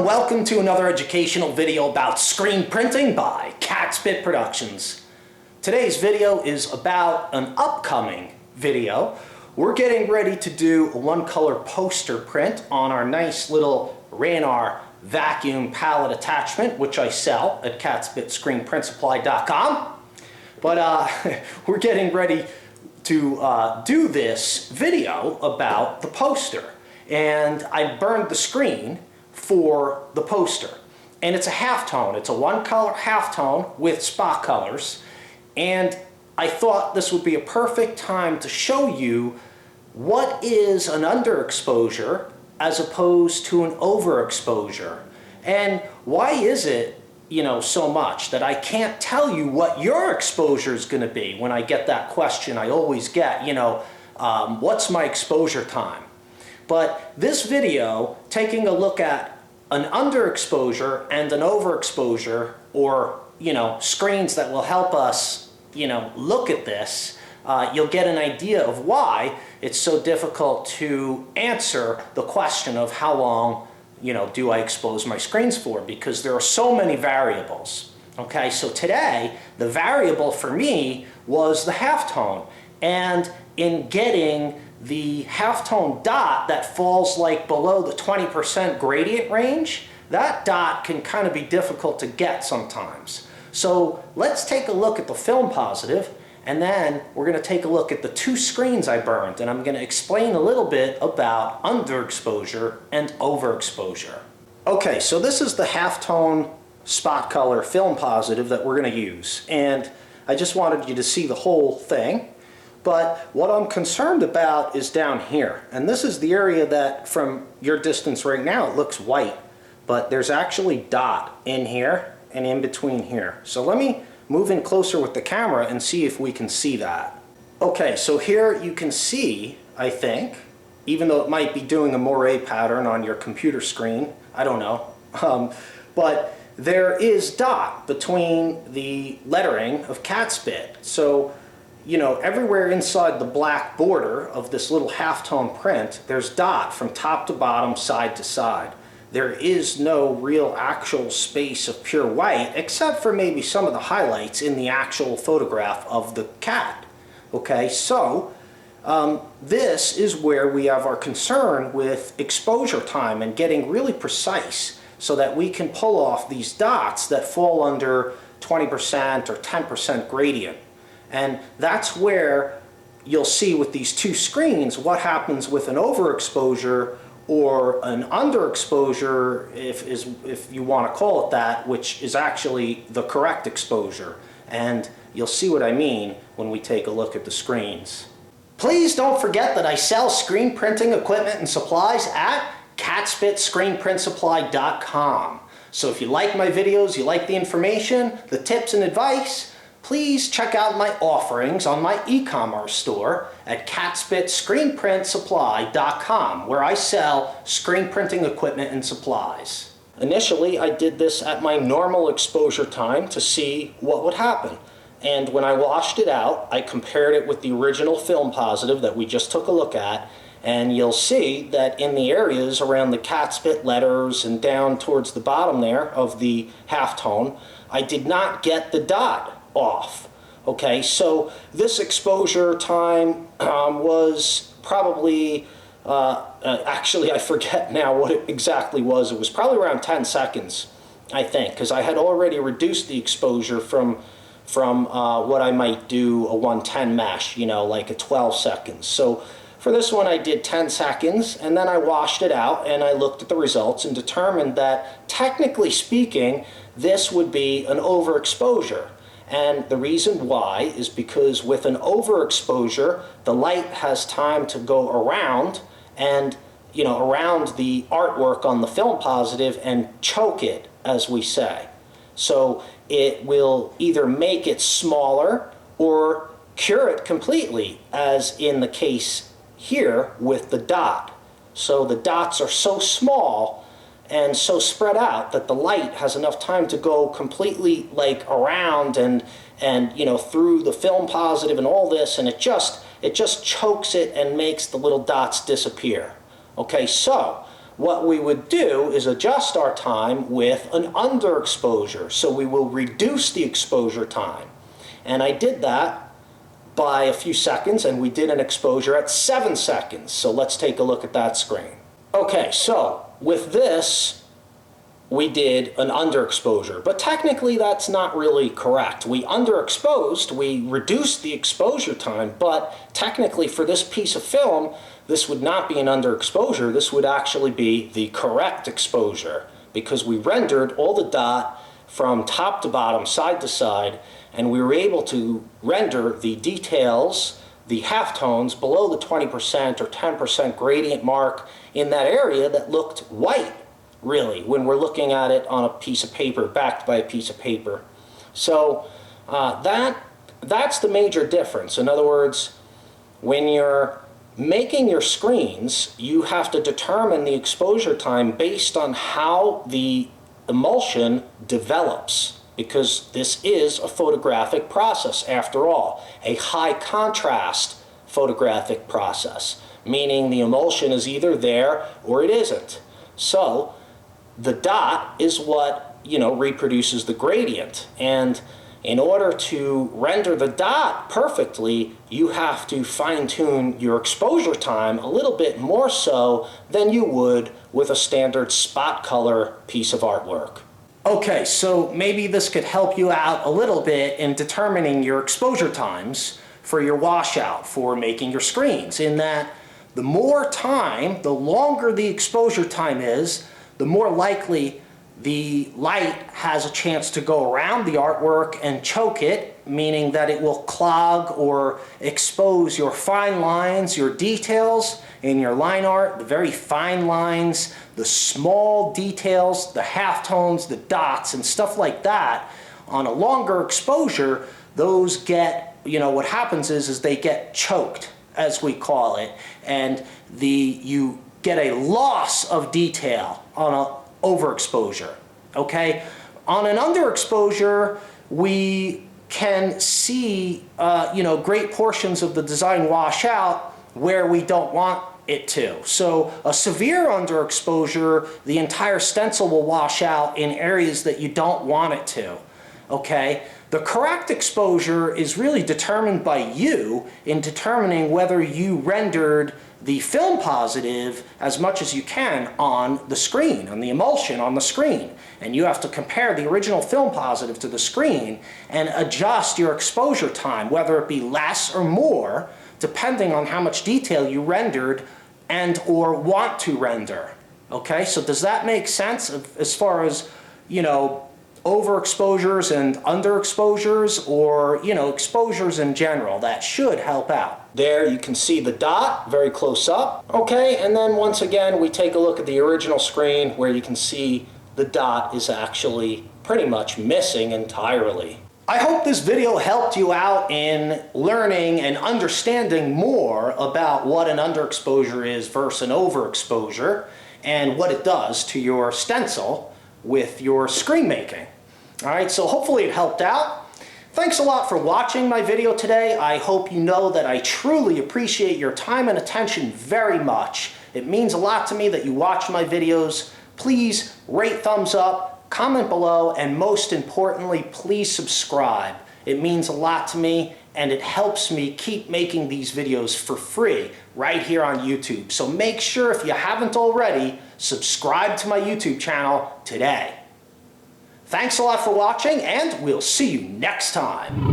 and welcome to another educational video about screen printing by Catspit Productions. Today's video is about an upcoming video. We're getting ready to do a one-color poster print on our nice little Ranar vacuum palette attachment, which I sell at catspitscreenprintsupply.com. But we're getting ready to do this video about the poster. And I burned the screen for the poster. And it's a halftone. It's a one-color halftone with spot colors. And I thought this would be a perfect time to show you what is an underexposure as opposed to an overexposure. And why is it, so much that I can't tell you what your exposure is going to be? When I get that question, I always get, what's my exposure time? But this video, taking a look at an underexposure and an overexposure, or, screens that will help us, look at this, you'll get an idea of why it's so difficult to answer the question of how long, do I expose my screens for, because there are so many variables. Okay, so today, the variable for me was the halftone. And in getting the halftone dot that falls like below the 20% gradient range, that dot can kind of be difficult to get sometimes. So let's take a look at the film positive, and then we're going to take a look at the two screens I burned, and I'm going to explain a little bit about underexposure and overexposure. Okay, so this is the halftone spot color film positive that we're going to use, and I just wanted you to see the whole thing. But what I'm concerned about is down here. And this is the area that from your distance right now, it looks white. But there's actually dot in here and in between here. So let me move in closer with the camera and see if we can see that. Okay, so here you can see, I think, even though it might be doing a moire pattern on your computer screen, I don't know. But there is dot between the lettering of Catspit. So everywhere inside the black border of this little halftone print, there's dot from top to bottom, side to side. There is no real actual space of pure white, except for maybe some of the highlights in the actual photograph of the cat. Okay, so this is where we have our concern with exposure time and getting really precise so that we can pull off these dots that fall under 20% or 10% gradient. And that's where you'll see with these two screens what happens with an overexposure or an underexposure, if you want to call it that, which is actually the correct exposure. And you'll see what I mean when we take a look at the screens. Please don't forget that I sell screen printing equipment and supplies at catspitscreenprintsupply.com. So if you like my videos, you like the information, the tips and advice, please check out my offerings on my e-commerce store at catspitscreenprintsupply.com, where I sell screen printing equipment and supplies. Initially, I did this at my normal exposure time to see what would happen. And when I washed it out, I compared it with the original film positive that we just took a look at, and you'll see that in the areas around the Catspit letters and down towards the bottom there of the halftone, I did not get the dot off. Okay, so this exposure time was probably, actually I forget now what it exactly was. It was probably around 10 seconds, I think, because I had already reduced the exposure from what I might do a 110 mesh, like a 12 seconds. So for this one I did 10 seconds, and then I washed it out and I looked at the results and determined that, technically speaking, this would be an overexposure. And the reason why is because with an overexposure, the light has time to go around and, around the artwork on the film positive and choke it, as we say. So it will either make it smaller or cure it completely, as in the case here with the dot. So the dots are so small and so spread out that the light has enough time to go completely around and through the film positive and all this, and it just chokes it and makes the little dots disappear. Okay, so what we would do is adjust our time with an underexposure. So we will reduce the exposure time. And I did that by a few seconds, and we did an exposure at 7 seconds. So let's take a look at that screen. Okay, so with this, we did an underexposure, but technically that's not really correct. We underexposed, we reduced the exposure time, but technically for this piece of film, this would not be an underexposure, this would actually be the correct exposure, because we rendered all the dot from top to bottom, side to side, and we were able to render the details, the halftones below the 20% or 10% gradient mark in that area that looked white, really, when we're looking at it on a piece of paper, backed by a piece of paper. So that's the major difference. In other words, when you're making your screens, you have to determine the exposure time based on how the emulsion develops, because this is a photographic process after all, a high contrast photographic process, meaning the emulsion is either there or it isn't. So the dot is what, reproduces the gradient, and in order to render the dot perfectly, you have to fine-tune your exposure time a little bit more so than you would with a standard spot color piece of artwork. Okay, so maybe this could help you out a little bit in determining your exposure times for your washout for making your screens, in that the more time, the longer the exposure time is, the more likely the light has a chance to go around the artwork and choke it, meaning that it will clog or expose your fine lines, your details in your line art, the very fine lines, the small details, the halftones, the dots, and stuff like that. On a longer exposure, those get, what happens is they get choked, as we call it, and you get a loss of detail on an overexposure, okay? On an underexposure, we can see, great portions of the design wash out where we don't want it to. So a severe underexposure, the entire stencil will wash out in areas that you don't want it to, okay? The correct exposure is really determined by you in determining whether you rendered the film positive as much as you can on the screen, on the emulsion on the screen. And you have to compare the original film positive to the screen and adjust your exposure time, whether it be less or more, depending on how much detail you rendered and or want to render. Okay, so does that make sense as far as, overexposures and underexposures, or, exposures in general? That should help out. There you can see the dot very close up. Okay, and then once again we take a look at the original screen where you can see the dot is actually pretty much missing entirely. I hope this video helped you out in learning and understanding more about what an underexposure is versus an overexposure and what it does to your stencil with your screen making. All right, so hopefully it helped out. Thanks a lot for watching my video today. I hope you know that I truly appreciate your time and attention very much. It means a lot to me that you watch my videos. Please rate, thumbs up, comment below, and most importantly, please subscribe. It means a lot to me, and it helps me keep making these videos for free right here on YouTube. So make sure, if you haven't already, subscribe to my YouTube channel today. Thanks a lot for watching, and we'll see you next time.